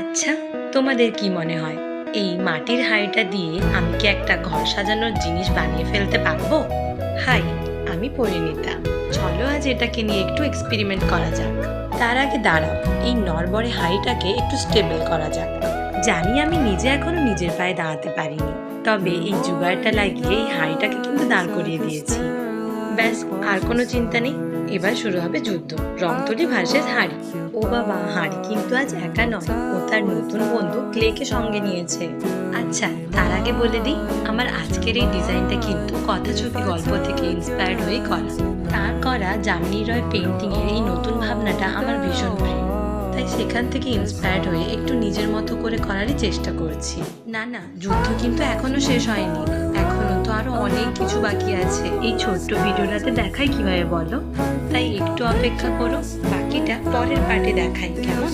আচ্ছা, তোমাদের কি মনে হয় এই মাটির হাঁড়িটা দিয়ে আমি কি একটা ঘর সাজানোর জিনিস বানিয়ে ফেলতে পারবো? হাই, আমি পরিণীতা। চলো আজ এটাকে নিয়ে একটু এক্সপেরিমেন্ট করা যাক। তার আগে দাঁড়াও, এই নড়বড়ে হাঁড়িটাকে একটু স্টেবল করা যাক। জানি আমি নিজে এখনো নিজের পায়ে দাঁড়াতে পারিনি, তবে এই জুগাড়টা লাগিয়ে এই হাঁড়িটাকে কিন্তু দাঁড় করিয়ে দিয়েছি। ব্যাস, আর কোনো চিন্তা নেই। এবার শুরু হবে যুদ্ধ, রংতুলি ভার্সেস হাঁড়ি। ও বাবা, হাঁড়ি কিন্তু আজ একা নয়, ও তার নতুন বন্ধু ক্লেকে সঙ্গে নিয়েছে। আচ্ছা, তার আগে বলে দিই, আমার আজকের এই ডিজাইনটা কিন্তু কথাছবি গল্প থেকে ইন্সপায়ার্ড হয়ে করা। তার করা যামিনী রয় পেন্টিং এর এই নতুন ভাবনাটা আমার ভীষণ প্রিয়, তাই সেখান থেকে ইন্সপায়ার্ড হয়ে একটু নিজের মতো করে করারই চেষ্টা করছি। না না, যুদ্ধ কিন্তু এখনো শেষ হয়নি, এখনো তো আরো অনেক কিছু বাকি আছে। এই ছোট্ট ভিডিওটাতে দেখাই কিভাবে বলো, তাই একটু অপেক্ষা করো, বাকিটা পরের পার্টে দেখাই, কেমন?